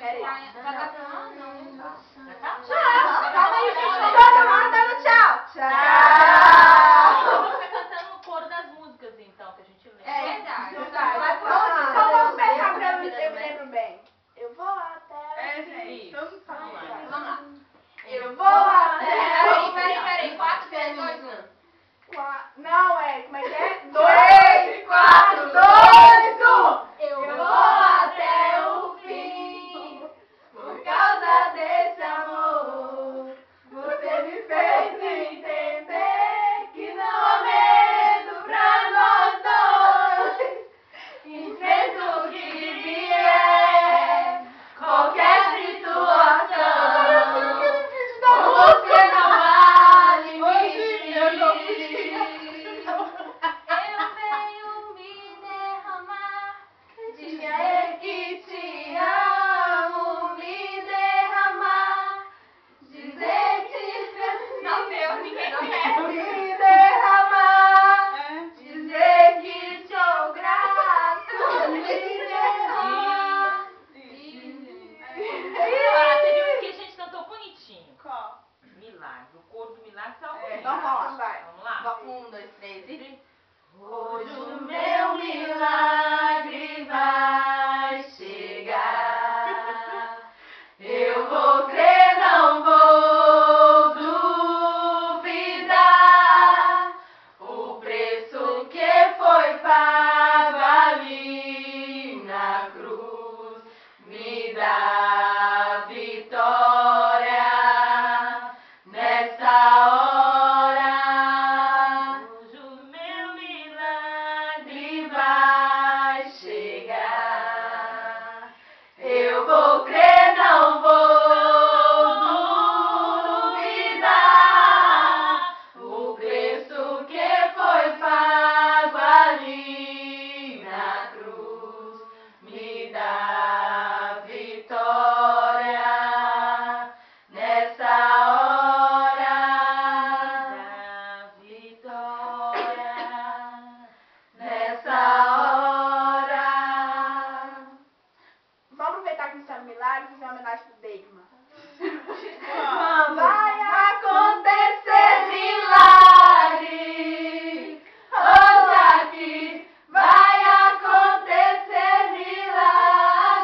Pera aí. Não. Já tá? Calma aí, gente. Todo mundo dando tchau. Então Tchau. você vai cantando o coro das músicas, então, que a gente lê. É verdade. Então vamos pegar pra eu me lembro bem. Eu vou até o fim. Isso. Vamos lá. Vamos lá. Eu vou até o fim. Peraí. 4, 3, 2, 1. Não, como é que é? 2, 4, 2, 1. Eu vou até o fim. Por causa desse amor, você me fez entender que não há medo pra nós dois. Enfrenta o que vier, qualquer situação. Você não vale mentir. Eu venho me derramar. Dizer que te amo, me derramar. Dizer que Não deu, ninguém quer. me derramar. Dizer que sou grato, me derramar. Ah, teve um que a gente cantou bonitinho. Qual? Milagre. O coro do milagre tá Então vamos lá. Vamos lá? 1, 2, 3 e... Hoje o meu milagre vai chegar. Eu vou crer, não vou duvidar. O preço que foi pago ali na cruz me dá vitória nessa hora. Hoje o meu milagre Vai chegar. Eu vou crer, não vou duvidar. O preço que foi pago ali na cruz me dá vitória nessa hora. da vitória. Nessa hora. Vamos aproveitar que a gente está no milagre e fazer uma homenagem pro Degman. Vai acontecer milagre. Hoje aqui vai acontecer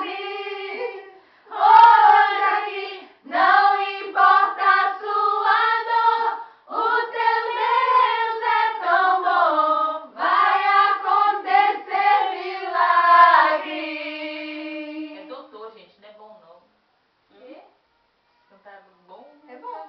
milagre. Hoje aqui não importa a sua dor. O teu Deus é tão bom. Vai acontecer milagre. É doutor, gente, não é bom não. Quê? Cantar bom? É bom.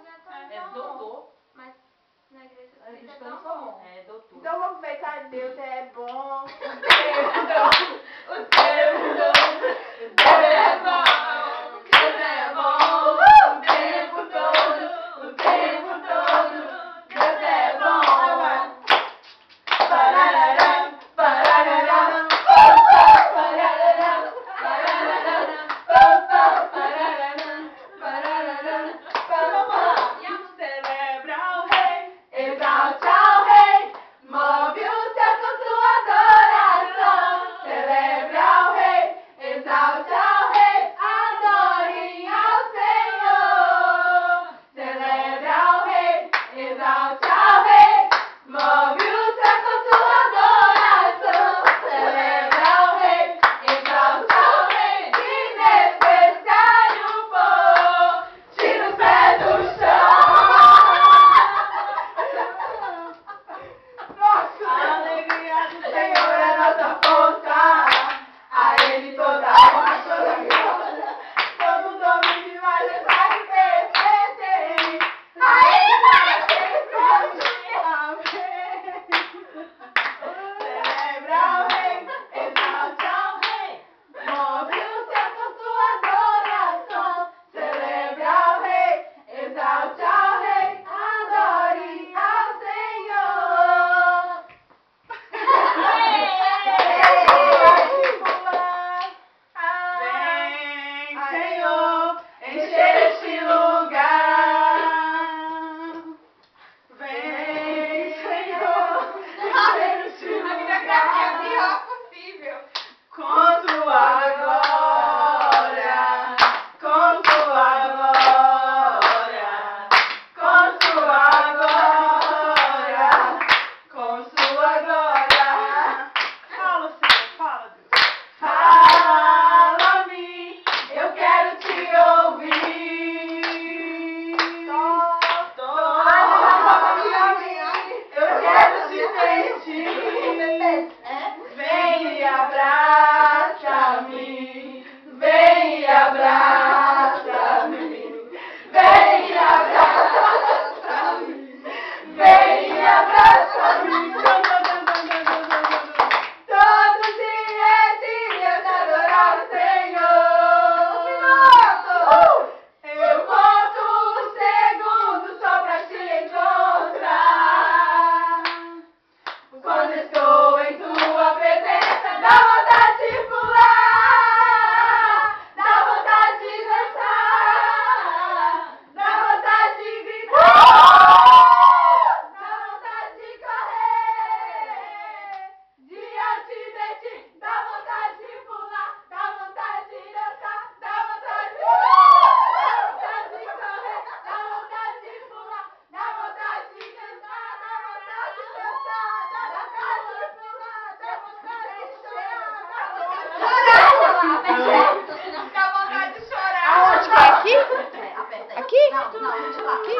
abraça-me, vem e abraça-me, vem e abraça-me. Todos os dias adorar o Senhor. Eu conto os segundos só pra te encontrar. Quando estou em tua presença, dá vontade de pular, dá vontade de dançar, dá vontade de gritar, dá vontade de correr diante de ti, dá vontade de pular, dá vontade de dançar, dá vontade de correr, dá vontade de pular, dá vontade de dançar, dá vontade de dançar, dá vontade de pular, dá vontade de chorar, dá vontade de chorar. Aonde? Dá vontade de chorar. Aperta aí. Aqui? Não, de lá. Aqui?